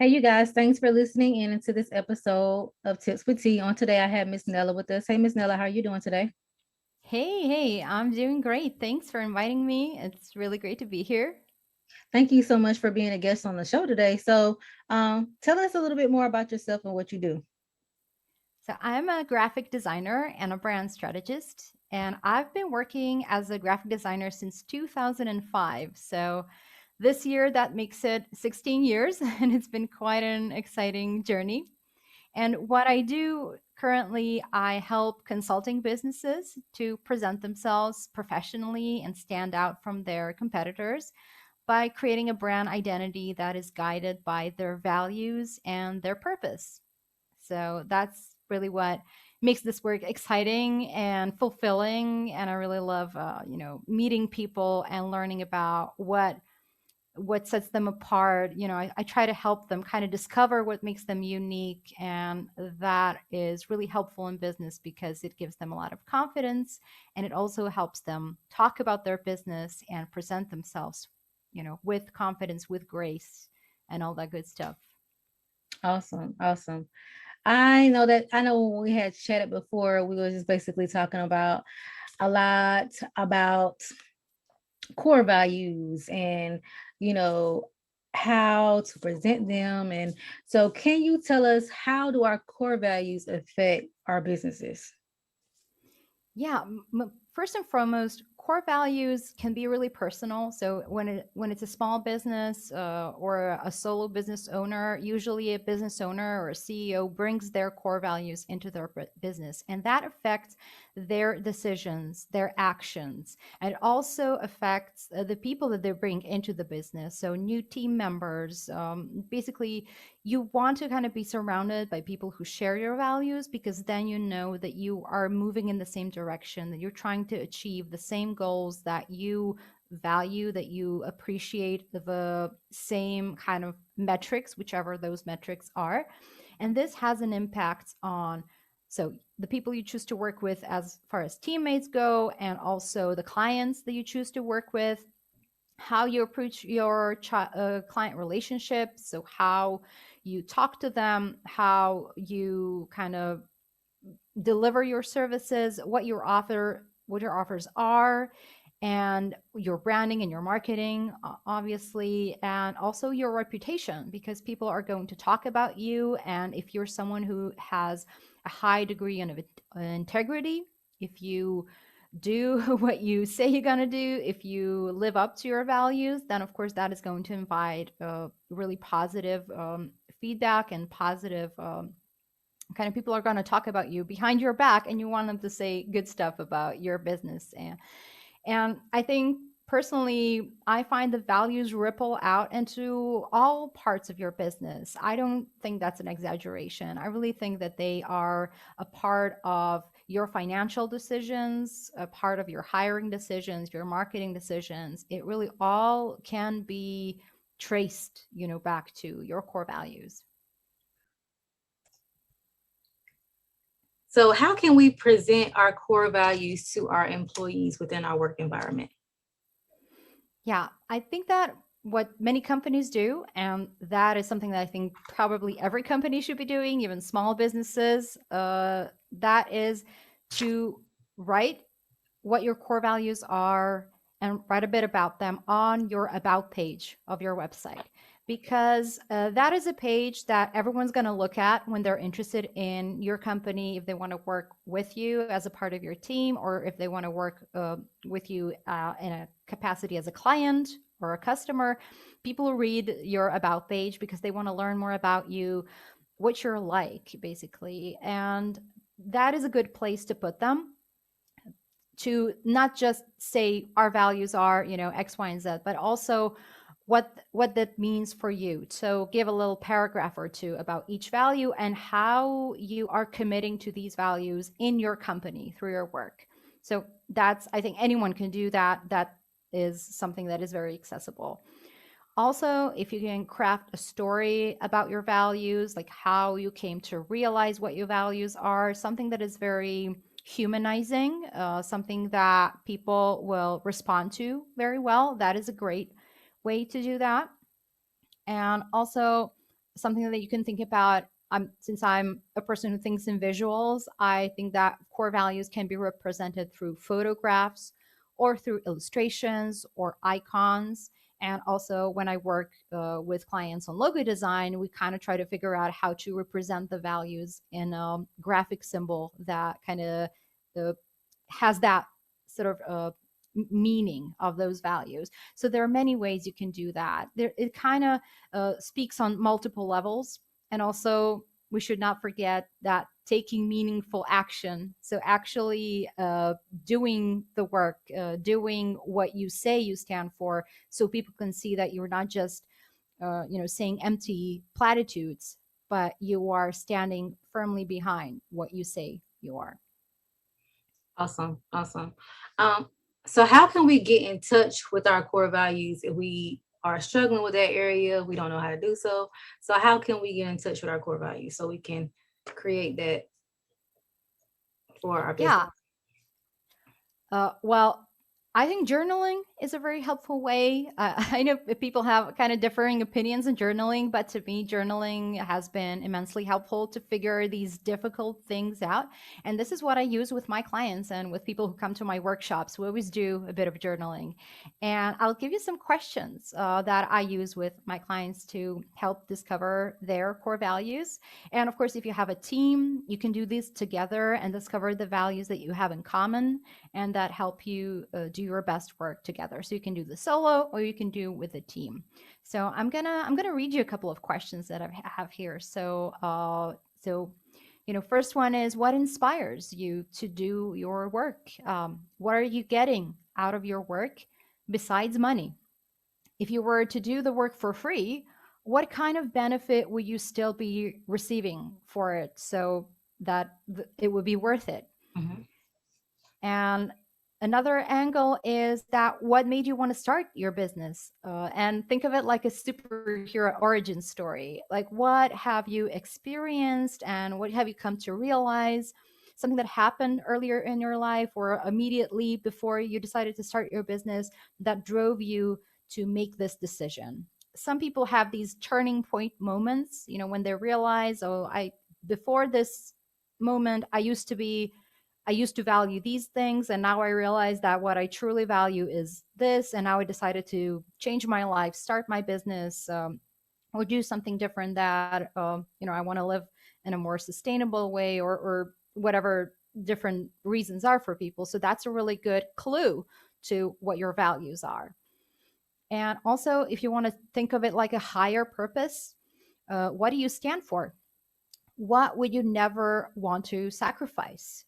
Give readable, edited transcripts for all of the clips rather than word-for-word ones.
Hey, you guys, thanks for listening in into this episode of Tips with Tea. On today, I have Miss Nella with us. Hey, Miss Nella, how are you doing today? Hey, I'm doing great. Thanks for inviting me. It's really great to be here. Thank you so much for being a guest on the show today. Tell us a little bit more about yourself and what you do. So, I'm a graphic designer and a brand strategist, and I've been working as a graphic designer since 2005. So, this year that makes it 16 years, and it's been quite an exciting journey. And what I do currently, I help consulting businesses to present themselves professionally and stand out from their competitors by creating a brand identity that is guided by their values and their purpose. So that's really what makes this work exciting and fulfilling. And I really love, meeting people and learning about what sets them apart. I try to help them kind of discover what makes them unique, and that is really helpful in business because it gives them a lot of confidence, and it also helps them talk about their business and present themselves, with confidence, with grace, and all that good stuff. Awesome, awesome. I know when we had chatted before, we were just basically talking about a lot about core values and you know how to present them. And so, can you tell us how do our core values affect our businesses? Yeah, first and foremost, core values can be really personal. So when it's a small business or a solo business owner, usually a business owner or a CEO brings their core values into their business, and that affects their decisions, their actions, and it also affects the people that they bring into the business. So new team members, basically you want to kind of be surrounded by people who share your values, because then you know that you are moving in the same direction, that you're trying to achieve the same goals, that you value, that you appreciate the same kind of metrics, whichever those metrics are. And this has an impact on the people you choose to work with as far as teammates go, and also the clients that you choose to work with, how you approach your client relationships. So how you talk to them, how you kind of deliver your services, what your offers are, and your branding and your marketing, obviously, and also your reputation, because people are going to talk about you. And if you're someone who has a high degree of integrity, if you do what you say you're going to do, if you live up to your values, then of course that is going to invite really positive feedback and positive kind of people are going to talk about you behind your back, and you want them to say good stuff about your business. And I think personally, I find the values ripple out into all parts of your business. I don't think that's an exaggeration. I really think that they are a part of your financial decisions, a part of your hiring decisions, your marketing decisions. It really all can be traced, back to your core values. So, how can we present our core values to our employees within our work environment? Yeah, I think that what many companies do, and that is something that I think probably every company should be doing, even small businesses, that is to write what your core values are and write a bit about them on your about page of your website, because that is a page that everyone's going to look at when they're interested in your company, if they want to work with you as a part of your team, or if they want to work with you in a capacity as a client or a customer. People read your about page because they want to learn more about you, what you're like, basically. And that is a good place to put them, to not just say our values are, X, Y, and Z, but also what that means for you. So give a little paragraph or two about each value and how you are committing to these values in your company through your work. So that's, I think anyone can do that. That is something that is very accessible. Also, if you can craft a story about your values, like how you came to realize what your values are, something that is very humanizing, something that people will respond to very well, that is a great way to do that. And also, something that you can think about. Since I'm a person who thinks in visuals, I think that core values can be represented through photographs or through illustrations or icons. And also, when I work with clients on logo design, we kind of try to figure out how to represent the values in a graphic symbol that kind of uh, has that sort of meaning of those values. So there are many ways you can do that. It kind of speaks on multiple levels. And also, we should not forget that taking meaningful action, so actually doing the work, doing what you say you stand for, so people can see that you're not just saying empty platitudes, but you are standing firmly behind what you say you are. Awesome, awesome. Um, so how can we get in touch with our core values if we are struggling with that area? We don't know how to do so. So how can we get in touch with our core values so we can create that for our business? Yeah. Well, I think journaling is a very helpful way. I know people have kind of differing opinions on journaling, but to me, journaling has been immensely helpful to figure these difficult things out. And this is what I use with my clients and with people who come to my workshops. We always do a bit of journaling. And I'll give you some questions that I use with my clients to help discover their core values. And of course, if you have a team, you can do this together and discover the values that you have in common and that help you do your best work together. So you can do the solo or you can do with a team. So I'm gonna read you a couple of questions that I have here. First one is, what inspires you to do your work? What are you getting out of your work besides money? If you were to do the work for free, what kind of benefit would you still be receiving for it so that it would be worth it? Mhm. And another angle is that what made you want to start your business? And think of it like a superhero origin story. Like, what have you experienced and what have you come to realize? Something that happened earlier in your life or immediately before you decided to start your business that drove you to make this decision. Some people have these turning point moments, when they realize, oh, before this moment, I used to value these things, and now I realize that what I truly value is this. And now I decided to change my life, start my business, or do something different that I want to live in a more sustainable way, or whatever different reasons are for people. So that's a really good clue to what your values are. And also, if you want to think of it like a higher purpose, what do you stand for? What would you never want to sacrifice,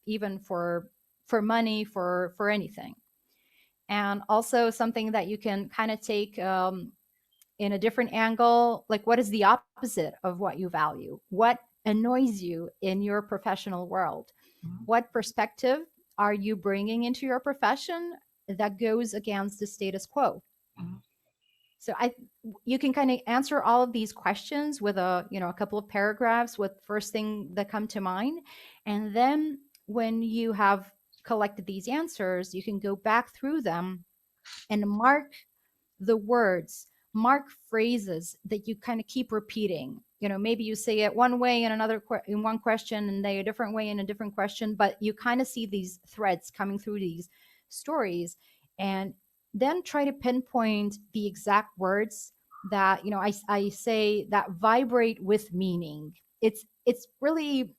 even for money, for anything? And also something that you can kind of take in a different angle, like, what is the opposite of what you value? What annoys you in your professional world? Mhm. What perspective are you bringing into your profession that goes against the status quo? Mhm. So you can kind of answer all of these questions with a couple of paragraphs with first thing that come to mind. And then when you have collected these answers, you can go back through them and mark the words, mark phrases that you kind of keep repeating. Maybe you say it one way in in one question, and they a different way in a different question, but you kind of see these threads coming through these stories, and then try to pinpoint the exact words that I say that vibrate with meaning. It's really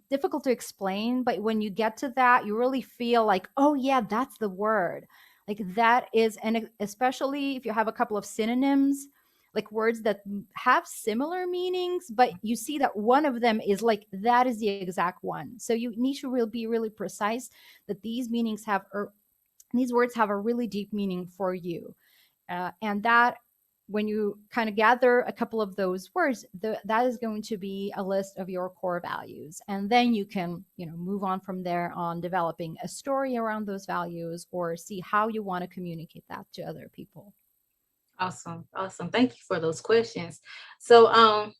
difficult to explain, but when you get to that, you really feel like, oh yeah, that's the word. Like that is, and especially if you have a couple of synonyms, like words that have similar meanings, but you see that one of them is like that is the exact one. So you need to really be really precise that these meanings have, or these words have a really deep meaning for you. And that, when you kind of gather a couple of those words, that is going to be a list of your core values. And then you can move on from there on developing a story around those values, or see how you want to communicate that to other people. Awesome. Awesome. Thank you for those questions. So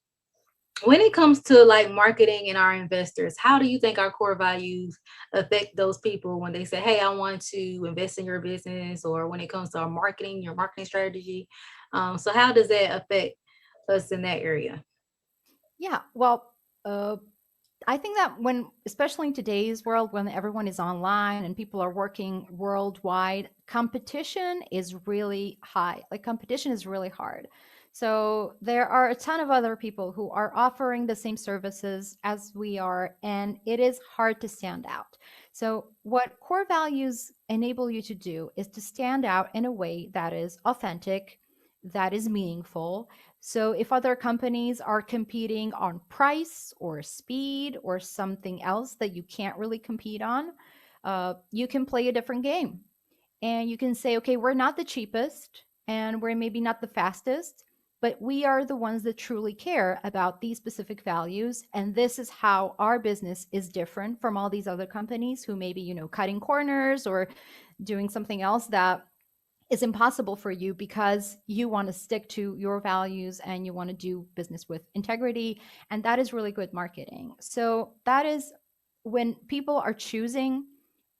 when it comes to like marketing and our investors, how do you think our core values affect those people when they say, hey, I want to invest in your business, or when it comes to our marketing, your marketing strategy? So how does that affect us in that area. Yeah. Well, uh, I think that when, especially in today's world, when everyone is online and people are working worldwide, competition is really high. Like, competition is really hard. So there are a ton of other people who are offering the same services as we are, and it is hard to stand out. So what core values enable you to do is to stand out in a way that is authentic, that is meaningful. So if other companies are competing on price or speed or something else that you can't really compete on, you can play a different game. And you can say, okay, we're not the cheapest and we're maybe not the fastest, but we are the ones that truly care about these specific values. And this is how our business is different from all these other companies who maybe, cutting corners or doing something else that is impossible for you because you want to stick to your values and you want to do business with integrity. And that is really good marketing. So that is when people are choosing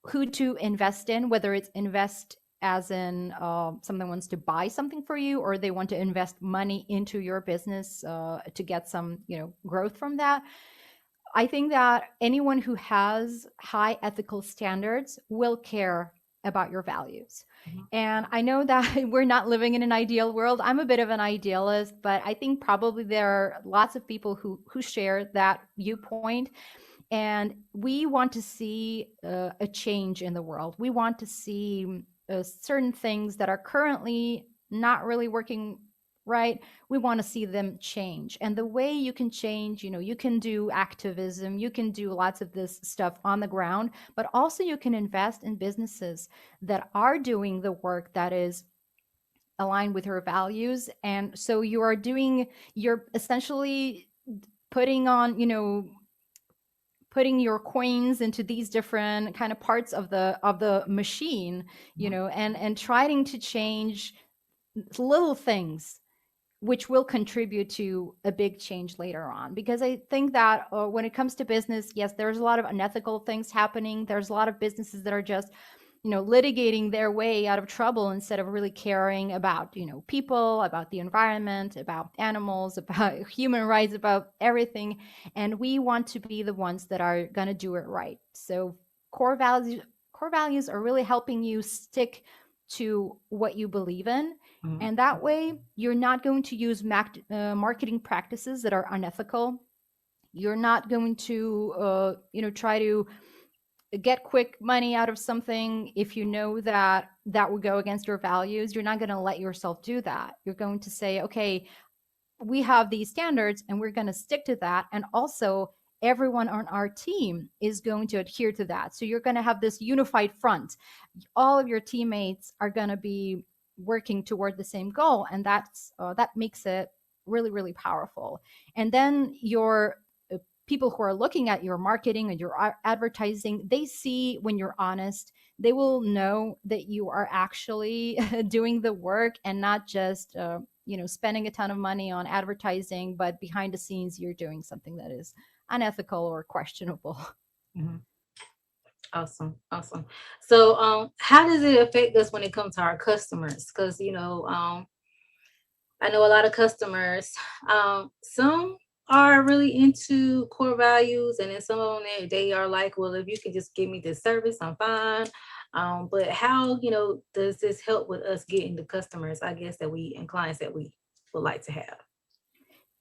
who to invest in, whether it's invest as in someone wants to buy something for you, or they want to invest money into your business to get some growth from that. I think that anyone who has high ethical standards will care about your values. Mhm. And I know that we're not living in an ideal world. I'm a bit of an idealist, but I think probably there are lots of people who share that viewpoint. And we want to see a change in the world. We want to see certain things that are currently not really working right. We want to see them change. And the way you can change, you can do activism, you can do lots of this stuff on the ground, but also you can invest in businesses that are doing the work that is aligned with your values. And so you're essentially putting on, putting your coins into these different kind of parts of the machine, Mhm. and trying to change little things which will contribute to a big change later on. Because I think that when it comes to business, yes, there's a lot of unethical things happening. There's a lot of businesses that are just, litigating their way out of trouble instead of really caring about, people, about the environment, about animals, about human rights, about everything. And we want to be the ones that are going to do it right. So core values are really helping you stick to what you believe in, Mhm. and that way, you're not going to use marketing practices that are unethical. You're not going to, try to get quick money out of something if you know that that would go against your values. You're not going to let yourself do that. You're going to say, okay, we have these standards and we're going to stick to that. And also, everyone on our team is going to adhere to that. So you're going to have this unified front. All of your teammates are going to be working toward the same goal, and that makes it really, really powerful. And then your people who are looking at your marketing and your advertising, they see when you're honest. They will know that you are actually doing the work and not just spending a ton of money on advertising, but behind the scenes you're doing something that is unethical or questionable. Mhm. Awesome, awesome. So, how does it affect us when it comes to our customers? Because I know a lot of customers. Some are really into core values, and then some of them they are like, well, if you can just give me this service, I'm fine. But how does this help with us getting the customers? I guess that we and clients that we would like to have.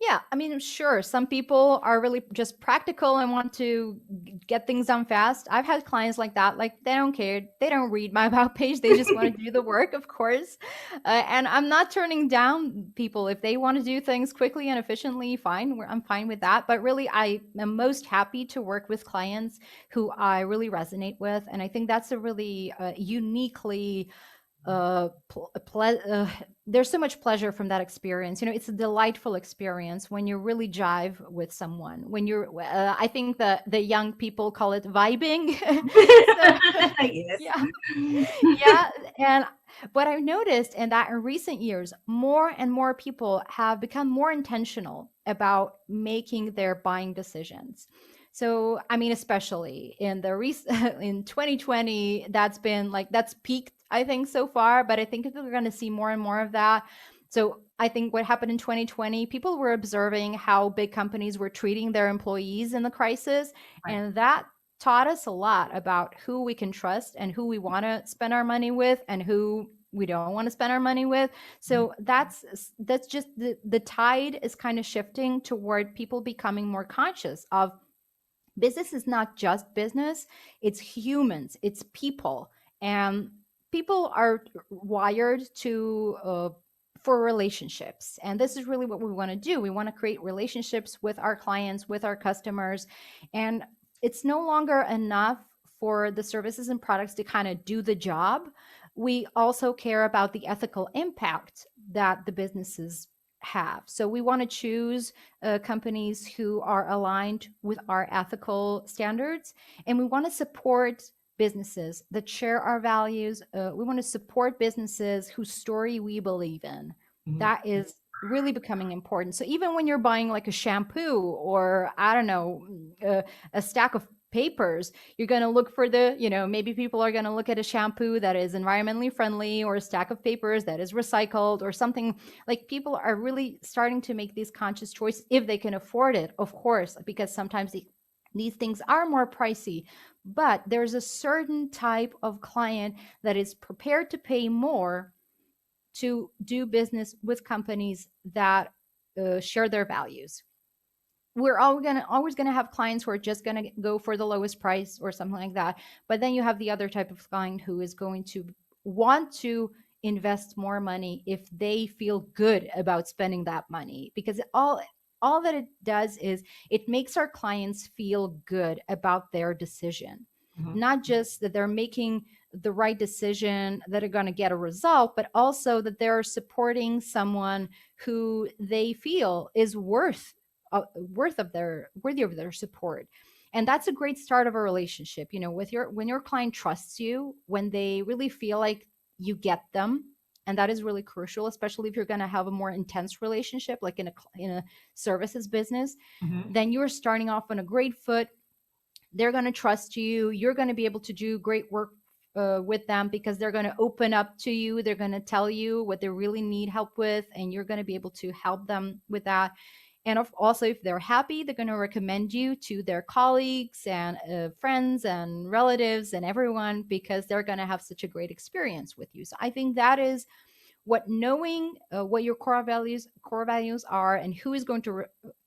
Yeah, I mean, sure. Some people are really just practical and want to get things done fast. I've had clients like that. Like, they don't care. They don't read my about page. They just want to do the work, of course. And I'm not turning down people if they want to do things quickly and efficiently. Fine, I'm fine with that. But really, I am most happy to work with clients who I really resonate with, and I think that's a really uniquely there's so much pleasure from that experience. It's a delightful experience when you really jive with someone. When you're, I think the young people call it vibing. So Yes. yeah, yeah. And what I've noticed in that in recent years, more and more people have become more intentional about making their buying decisions. So, I mean, especially in in 2020, that's been like, that's peaked, I think, so far. But I think we're going to see more and more of that. So I think what happened in 2020, people were observing how big companies were treating their employees in the crisis. Right. And that taught us a lot about who we can trust and who we want to spend our money with and who we don't want to spend our money with. So that's just the tide is kind of shifting toward people becoming more conscious of business is not just business, it's humans, it's people. And people are wired to for relationships, and this is really what we want to do. We want to create relationships with our clients, with our customers. And it's no longer enough for the services and products to kind of do the job. We also care about the ethical impact that the businesses have. So we want to choose companies who are aligned with our ethical standards, and we want to support businesses that share our values. We want to support businesses whose story we believe in. Mhm. That is really becoming important. So even when you're buying like a shampoo or I don't know, a stack of papers, you're going to look for the, maybe people are going to look at a shampoo that is environmentally friendly or a stack of papers that is recycled or something. Like people are really starting to make these conscious choices if they can afford it, of course, because sometimes these things are more pricey. But there's a certain type of client that is prepared to pay more to do business with companies that share their values. We're always gonna have clients who are just gonna go for the lowest price or something like that. But then you have the other type of client who is going to want to invest more money if they feel good about spending that money, because all that it does is it makes our clients feel good about their decision, Mhm. not just that they're making the right decision that are going to get a result, but also that they're supporting someone who they feel is worthy of their support. And that's a great start of a relationship, with your when your client trusts you, when they really feel like you get them. And that is really crucial, especially if you're going to have a more intense relationship like in a services business. Mhm. Then you're starting off on a great foot. They're going to trust you. You're going to be able to do great work with them because they're going to open up to you. They're going to tell you what they really need help with, and you're going to be able to help them with that. And also, if they're happy, they're going to recommend you to their colleagues and friends and relatives and everyone because they're going to have such a great experience with you. So I think that is what knowing what your core values are and who is going to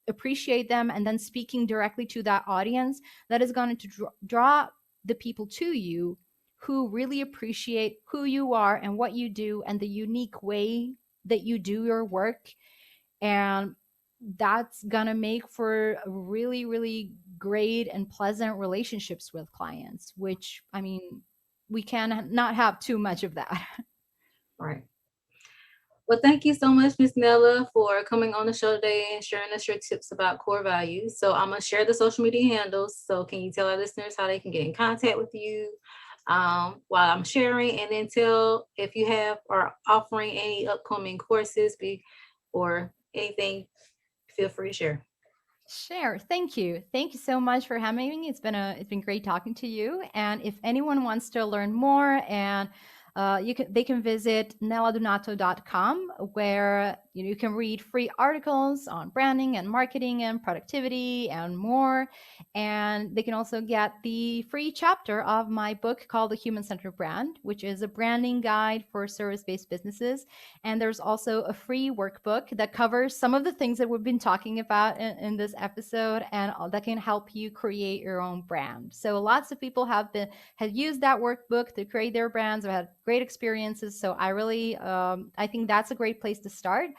appreciate them, and then speaking directly to that audience that is going to draw the people to you who really appreciate who you are and what you do and the unique way that you do your work. And that's gonna make for really, really great and pleasant relationships with clients, which I mean, we can not have too much of that. Right. Well, thank you so much, Miss Nella, for coming on the show today and sharing us your tips about core values. So I'm gonna share the social media handles. So can you tell our listeners how they can get in contact with you while I'm sharing, and then tell if you have or offering any upcoming courses or anything, feel free to share. Sure. Thank you. Thank you so much for having me. It's been great talking to you. And if anyone wants to learn more, and they can visit neladunato.com, where you can read free articles on branding and marketing and productivity and more. And they can also get the free chapter of my book called The Human Centered Brand, which is a branding guide for service-based businesses. And there's also a free workbook that covers some of the things that we've been talking about in this episode, and that can help you create your own brand. So lots of people have used that workbook to create their brands or had great experiences. So I think that's a great place to start.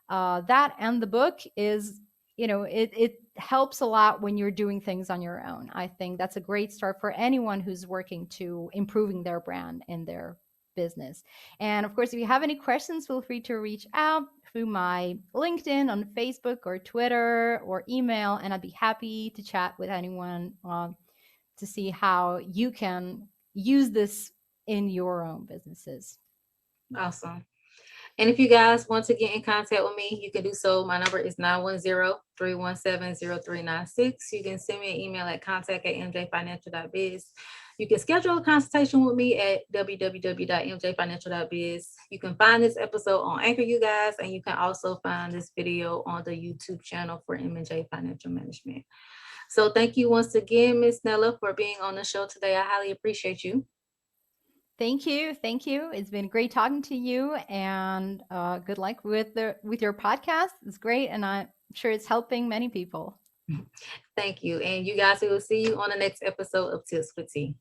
That and the book is, it helps a lot when you're doing things on your own. I think that's a great start for anyone who's working to improving their brand in their business. And of course, if you have any questions, feel free to reach out through my LinkedIn, on Facebook or Twitter or email, and I'd be happy to chat with anyone to see how you can use this in your own businesses. Awesome. And if you guys want to get in contact with me, you can do so. My number is 910-317-0396. You can send me an email at contact@mjfinancial.biz. You can schedule a consultation with me at www.mjfinancial.biz. You can find this episode on Anchor, you guys, and you can also find this video on the YouTube channel for M&J Financial Management. So thank you once again, Miss Nela, for being on the show today. I highly appreciate you. Thank you. Thank you. It's been great talking to you, and good luck with your podcast. It's great, and I'm sure it's helping many people. Thank you. And you guys, we will see you on the next episode of Tips for Tea.